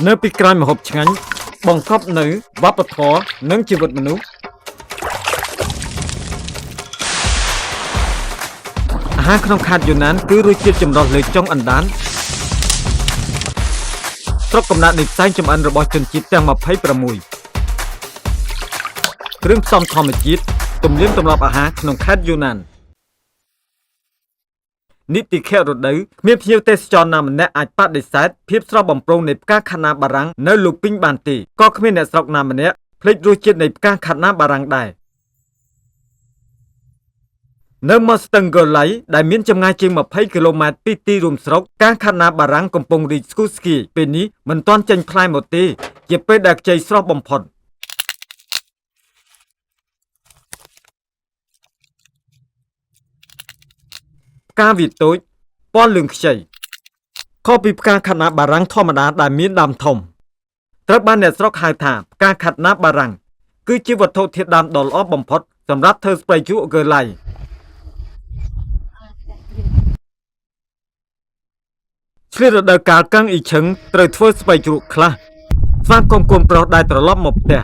នៅពីក្រោយម្ហូបឆ្ងាញ់បង្កប់នៅវប្បធម៌និងជីវិតមនុស្សអាហារក្នុងខេត្តយូណានគឺរសជាតិចម្រុះលើចុងអណ្ដានស្រុកកំណើតនៃផ្សែងចម្អិនរបស់ជនជាតិទាំង26គ្រឿងផ្សំធម្មជាតិទំនៀមទម្លាប់អាហារក្នុងខេត្តយូណាននីតិខៈរដូវគ្មានភ្ញៀវទេសចរណាម្នាក់អាចបដិសេធភាពស្រស់បំព្រងនៃផ្កាខាណាបារាំងនៅលូពីងបានទេក៏គ្មានអ្នកស្រុកណាម្នាក់ភ្លេចរសជាតិនៃផ្កាខាណាបារាំងដែរនៅមាត់ស្ទឹងកូឡៃដែលមានចម្ងាយជាង20គីឡូម៉ែត្រពីទីរួមស្រុកផ្កាខាណាបារាំងកំពុងរីកស្គុះស្គាយពេលនេះមិនទាន់ចេញផ្លែមកទេជាពេលដែលខ្ចីស្រស់បំផុតផ្កាវាតូចពណ៌លឿងខ្ចីខុសពីផ្កាខាត់ណាបារាំងធម្មតាដែលមានដើមធំត្រូវបានអ្នកស្រុកហៅថាផ្កាខាត់ណាបារាំងគឺជាវត្ថុធាតុដើមដ៏ល្អបំផុតសម្រាប់ធ្វើស្ព្រៃជក់ហ្គើឡៃឆ្លៀតរដូវកាលកឹងអ៊ីឈឹងត្រូវធ្វើស្បែកជ្រក់ខ្លះស្វាគមន៍កូនប្រុសដែលត្រឡប់មកផ្ទះ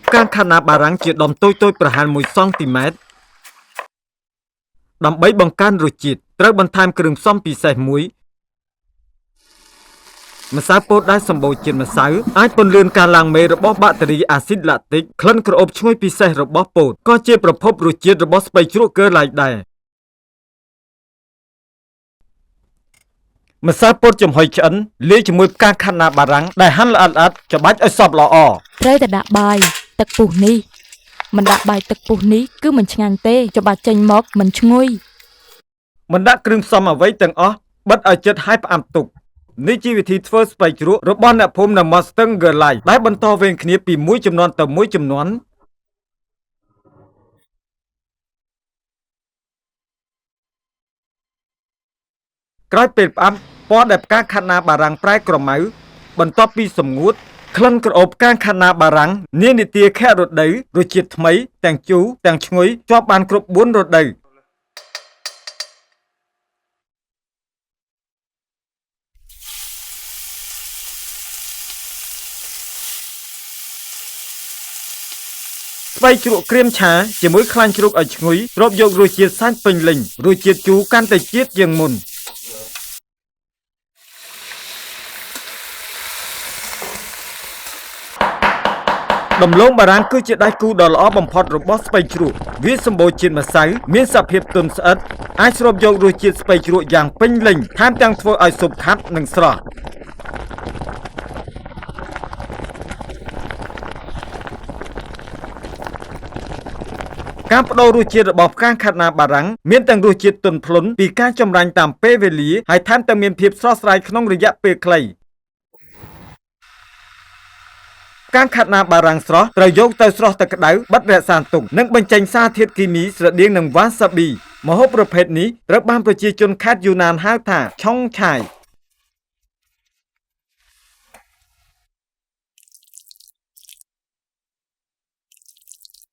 ផ្កាខាត់ណាបារាំងជាដុំតូចៗប្រហែល1សង់ទីម៉ែត្រដើម្បីបង្កើនរសជាតិត្រូវបន្ថែមគ្រឿងផ្សំពិសេសមួយម្សៅពោតដែលសម្បូរជាតិម្សៅអាចពន្លឿនការឡើងមេរបស់បាក់តេរីអាស៊ីតឡាទិកក្លិនក្រអូបឈ្ងុយពិសេសរបស់ពោតក៏ជាប្រភពរសជាតិរបស់ស្ពៃជ្រក់ហ្គើឡៃដែរម្សៅពោតចំហុយឆ្អិនលាយជាមួយផ្កាខាត់ណាបារាំងដែលហាន់ល្អិតៗច្បាច់ឲ្យសព្វល្អត្រូវតែដាក់បាយទឹកពុះនេះមិនដាក់បាយទឹកពុះនេះគឺមិនឆ្ងាញ់ទេច្បាច់ចេញមកមិនឈ្ងុយមិនដាក់គ្រឿងផ្សំអ្វីទាំងអស់បិទឲ្យជិតហើយផ្អាប់ទុកនេះជាវិធីធ្វើស្ពៃជ្រក់របស់អ្នកភូមិនៅមាត់ស្ទឹងហ្គើឡៃដែលបន្តវេនគ្នាពីមួយជំនាន់ទៅមួយជំនាន់ក្រោយពេលផ្អាប់ពណ៌ដែលផ្កាខាត់ណាបារាំងប្រែក្រមៅបន្ទាប់ពីសម្ងួតក្លិនក្រអូបផ្កាខាត់ណាបារាំងនានីតិខៈរដូវរសជាតិថ្មីទាំងជូរទាំងឈ្ងុយជាប់បានគ្រប់4រដូវស្បែកជ្រក់ក្រៀមឆាជាមួយខ្លាញ់ជ្រូកឲ្យឈ្ងុយទ្របយករសជាតិសាច់ពេញលេញរសជាតិជូរកាន់តែជាតិជាងមុនដំឡូងបារាំងគឺជាដៃគូដ៏ល្អបំផុតរបស់ស្ពៃជ្រក់វាសម្បូរជាតិម្សៅមានសភាពទន់ស្អិតអាចស្រូបយករសជាតិស្ពៃជ្រក់យ៉ាងពេញលេញថែមទាំងធ្វើឲ្យស៊ុបខាប់និងស្រស់ការបដូររសជាតិរបស់ផ្កាខាត់ណាបារាំងមានទាំងរសជាតិទន់ភ្លន់ពីការចម្រាញ់តាមពេលវេលាហើយថែមទាំងមានភាពស្រស់ស្រាយក្នុងរយៈពេលខ្លីផ្កាខាត់ណាបារាំងស្រស់ត្រូវយកទៅស្រុះទឹកក្តៅបិទរក្សាទុកនិងបញ្ចេញសារធាតុគីមីស្រដៀងនឹងវ៉ាសាប៊ីម្ហូបប្រភេទនេះត្រូវបានប្រជាជនខេត្តយូណានហៅថាឆុងឆាយ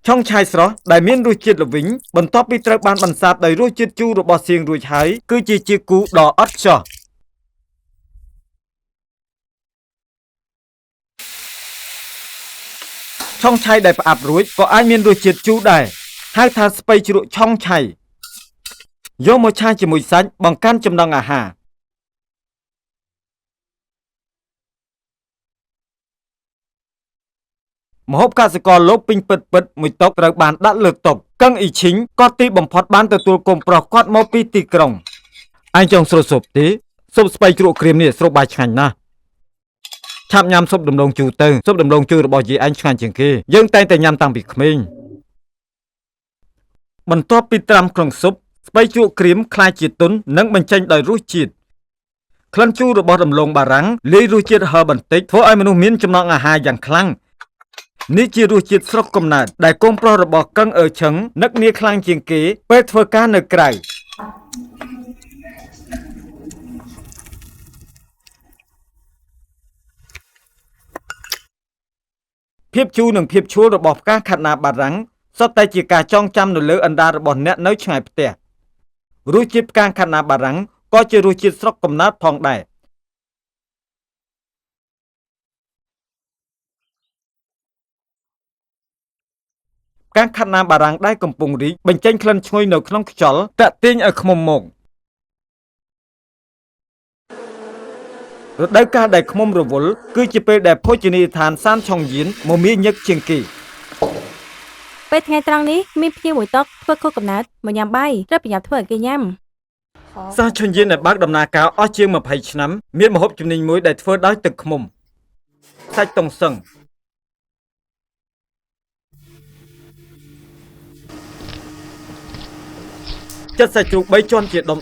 ឆុងឆាយស្រស់ដែលមានរសជាតិល្វីងបន្ទាប់ពីត្រូវបានបន្សាបដោយរសជាតិជូររបស់សៀងរួចហើយគឺជាជាគូដ៏ឥតខ្ចោះឆុងឆៃដែលផ្អាប់រួចក៏អាចមានរសជាតិជូរដែរហៅថាស្ពៃជ្រក់ឆុងឆៃយកមកឆាជាមួយសាច់បង្កើនចំណង់អាហារម្ហូបកសិករលោកពេញពិតមួយតុត្រូវបានដាក់លើតុកឹងអ៊ីឈីងក៏ទីបំផុតបានទទួលកូនប្រុសគាត់មកពីទីក្រុងឯងចង់ស្រូបស៊ុបទេស៊ុបស្ពៃជ្រក់ក្រៀមនេះស្រូបបាយឆ្ងាញ់ណាស់ឆាប់ញ៉ាំស៊ុបដំឡូងជូរទៅស៊ុបដំឡូងជូររបស់យាយឯងឆ្ងាញ់ជាងគេយើងតែងតែញ៉ាំតាំងពីក្មេងបន្ទាប់ពីត្រាំក្នុងស៊ុបស្ពៃជ្រក់ក្រៀមក្លាយជាទន់និងបញ្ចេញដោយរសជាតិក្លិនជូររបស់ដំឡូងបារាំងលាយរសជាតិហឹរបន្តិចធ្វើឲ្យមនុស្សមានចំណង់អាហារយ៉ាងខ្លាំងនេះជារសជាតិស្រុកកំណើតដែលកូនប្រុសរបស់កឹងអ៊ឺឈឹងនឹកនាខ្លាំងជាងគេពេលធ្វើការនៅក្រៅភាពជូរនិងភាពឈ្ងុយរបស់ផ្កាខាត់ណាបារាំងសុទ្ធតែជាការចងចាំនៅលើអណ្ដាតរបស់អ្នកនៅឆ្ងាយផ្ទះ រសជាតិផ្កាខាត់ណាបារាំងក៏ជារសជាតិស្រុកកំណើតផងដែរផ្កាខាត់ណាបារាំងដែលកំពុងរីកបញ្ចេញក្លិនឈ្ងុយនៅក្នុងខ្យល់តាក់ទាញឲ្យឃ្មុំមករដូវកាលដែលឃ្មុំរវល់គឺជាពេលដែលភោជនីយដ្ឋានសានឆុងយៀនមមាញឹកជាងគេ ពេលថ្ងៃត្រង់នេះមានភ្ញៀវមួយតុកធ្វើខួបកំណើតមកញ៉ាំបាយត្រូវប្រញាប់ធ្វើឲ្យគេញ៉ាំ សាសឆុងយៀនដែលបើកដំណើរការអស់ជាង20ឆ្នាំមានម្ហូបជំនាញមួយដែលធ្វើដោយទឹកឃ្មុំសាច់តុងសឹងចិត្តសាច់ជ្រូក3ជាន់ជាដុំ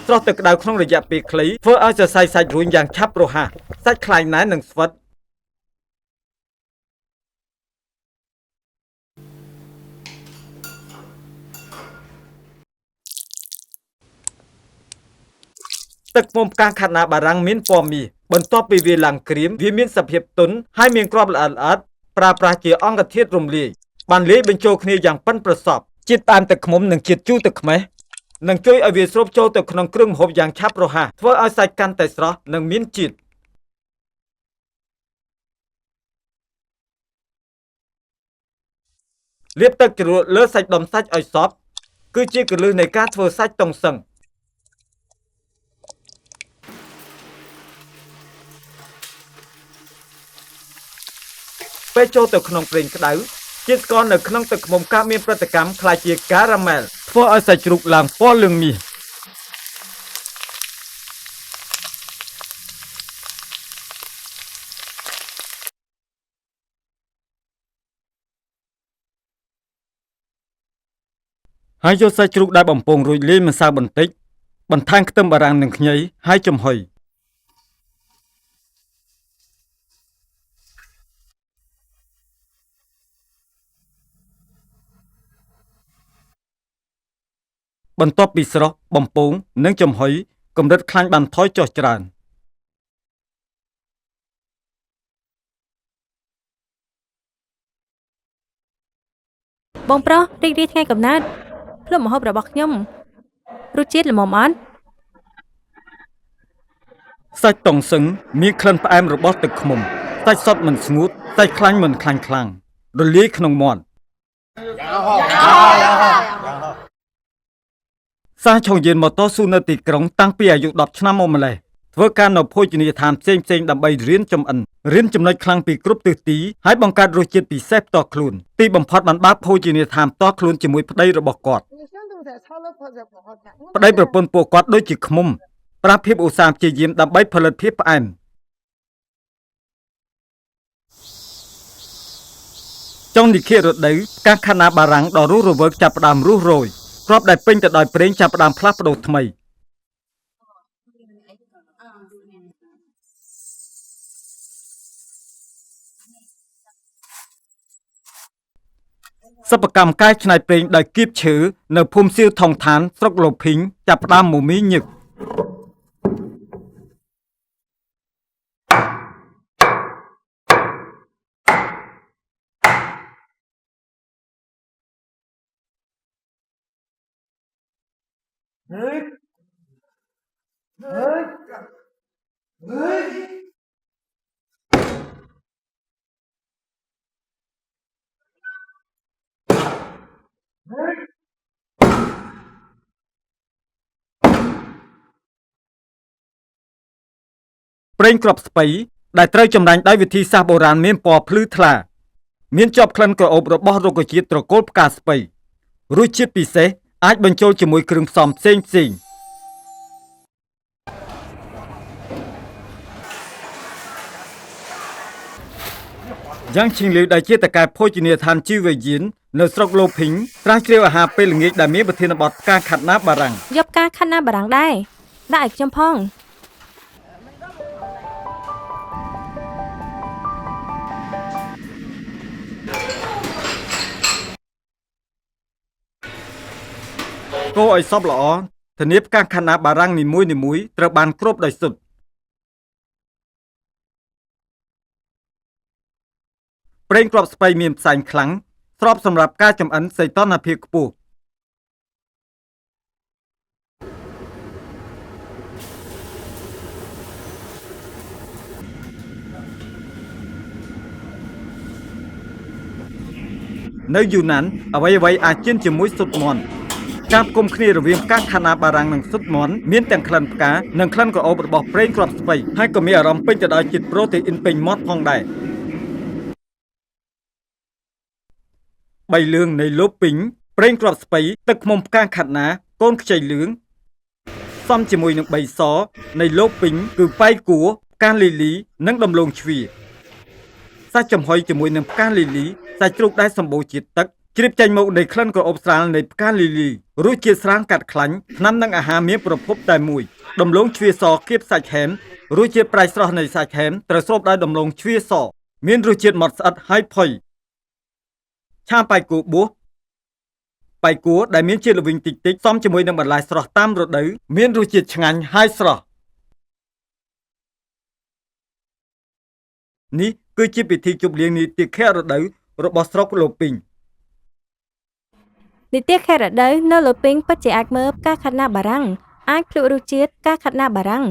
ស្រស់ទឹកក្តៅក្នុងរយៈពេលខ្លីធ្វើឲ្យសរសៃសាច់រួញយ៉ាងឆាប់រហ័សសាច់ខ្លាញ់ណែននិងស្វិតទឹកឃ្មុំផ្កាខាត់ណាបារាំងមានពណ៌មាសបន្ទាប់ពីវាឡើងក្រៀមវាមានសភាពទន់ហើយមានគ្រាប់ល្អិតៗប្រើប្រាស់ជាអង្គធាតុរំលាយបានលាយបញ្ចូលគ្នាយ៉ាងប៉ិនប្រសប់ជាតិផ្អែមទឹកឃ្មុំនិងជាតិជូរទឹកខ្មេះនឹងជួយឲ្យវាស្រូបចូលទៅក្នុងគ្រឿងម្ហូបយ៉ាងឆាប់រហ័សធ្វើឲ្យសាច់កាន់តែស្រស់និងមានជាតិលាបទឹកជ្រលក់លើសាច់ដុំសាច់ឲ្យសព្វគឺជាគន្លឹះនៃការធ្វើសាច់តុងសឹងពេលចូលទៅក្នុងប្រេងក្តៅជាតិស្ករនៅក្នុងទឹកឃ្មុំកើតមានប្រតិកម្មក្លាយជាការ៉ាមែលធ្វើឲ្យសាច់ជ្រូកឡើងពណ៌លឿងមាសហើយយកសាច់ជ្រូកដែលបំពងរួចលាយម្សៅបន្តិចបន្ថែមខ្ទឹមបារាំងនិងខ្ញីហើយចំហុយបន្ទាប់ពីស្រុះបំពងនិងចំហុយកម្រិតខ្លាញ់បានថយចុះច្រើនបងប្រុសរីករាយថ្ងៃកំណើតភ្លុំម្ហូបរបស់ខ្ញុំរសជាតិល្មមអត់ សាច់តុងសឹងមានក្លិនផ្អែមរបស់ទឹកឃ្មុំសាច់សុទ្ធមិនស្ងួតសាច់ខ្លាញ់មិនខ្លាញ់ខ្លាំងរលាយក្នុងមាត់សាសឆុងយៀនមកតស៊ូនៅទីក្រុងតាំងពីអាយុ10ឆ្នាំមកម្ល៉េះធ្វើការនៅភោជនីយដ្ឋានផ្សេងៗដើម្បីរៀនចម្អិនរៀនចំណុចខ្លាំងពីគ្រប់ទិសទីហើយបង្កើតរសជាតិពិសេសផ្ទាល់ខ្លួនទីបំផុតបានបើកភោជនីយដ្ឋានផ្ទាល់ខ្លួនជាមួយប្តីរបស់គាត់ប្តីប្រពន្ធពួកគាត់ដូចជាឃ្មុំប្រាភាពឧស្សាហ៍ព្យាយាមដើម្បីផលិតភាពផ្អែមចុងនិខិរដូវផ្កាខាត់ណាបារាំងដ៏រស់រវើកចាប់ផ្ដើមរុះរោយគ្រាប់ដែលពេញទៅដោយប្រេងចាប់ផ្ដើមផ្លាស់ប្ដូរថ្មីសិប្បកម្មកែច្នៃប្រេងដោយគៀបឈើនៅភូមិសៀវថងឋានស្រុកលភីងចាប់ផ្ដើមមមាញឹកប្រេងគ្រាប់ស្ពៃដែលត្រូវចម្រាញ់ដោយវិធីសាស្ត្របុរាណមានពណ៌ភ្លឺថ្លាមានជាប់ក្លិនក្រអូបរបស់រុក្ខជាតិត្រកូលផ្កាស្ពៃរសជាតិពិសេសអាចបញ្ចូលជាមួយគ្រឿងផ្សំផ្សេងៗយ៉ាងឈីងលីវដែលជាតកែភោជនីយដ្ឋានជីវយៀននៅស្រុកលូភីងត្រាស់ជ្រាវអាហារពេលល្ងាចដែលមានប្រធានបទផ្កាខាត់ណាបារាំងយកផ្កាខាត់ណាបារាំងដែរដាក់ឲ្យខ្ញុំផងកូរឲ្យសព្វល្អធានាផ្កាខាត់ណាបារាំងនីមួយៗត្រូវបានគ្របដោយស៊ុតប្រេងគ្រាប់ស្ពៃមានផ្សែងខ្លាំងស្របសម្រាប់ការចម្អិនសីតុណ្ហភាពខ្ពស់ នៅយូណានអ្វីៗអាចជឿនជាមួយស៊ុតមាន់ការផ្គុំគ្នារវាងផ្កាខាណាបារាំងនិងស៊ុតមាន់មានទាំងក្លិនផ្កានិងក្លិនក្រអូបរបស់ប្រេងគ្រាប់ស្ពៃហើយក៏មានអារម្មណ៍ពេញទៅដោយជាតិប្រូតេអ៊ីនពេញមាត់ផងដែរបីលឿងនៃលូពីងប្រេងគ្រាប់ស្ពៃទឹកឃ្មុំផ្កាខាណាកូនខ្ចីលឿងសំជាមួយនឹង3សនៃលូពីងគឺប៉ៃគួរផ្កាលីលីនិងដំឡូងជ្វាសាច់ចំហុយជាមួយនឹងផ្កាលីលីសាច់ជ្រូកដែលសម្បូរជាតិទឹកជ្រាបចេញមកនៃក្លិនក្រអូបស្រាលនៃផ្កាលីលីរសជាតិស្រាលកាត់ខ្លាញ់ថ្នាំនិងអាហារមានប្រភពតែមួយដំឡូងជ្វាសគៀបសាច់ហែមរសជាតិប្រៃស្រស់នៃសាច់ហែមត្រូវស្រូបដោយដំឡូងជ្វាសមានរសជាតិម៉ត់ស្អិតហើយផុយឆាប៉ៃគួរបួសប៉ៃគួរដែលមានជាតិល្វីងតិចៗសមជាមួយនឹងបន្លែស្រស់តាមរដូវមានរសជាតិឆ្ងាញ់ហើយស្រស់នេះគឺជាពិធីជប់លៀងនីតិខៈរដូវរបស់ស្រុកលូពីង និទានខេរដូវនៅលើពីងពិតជាអាចមើលផ្កាខាត់ណាបារាំងអាចភ្លក់រសជាតិផ្កាខាត់ណាបារាំង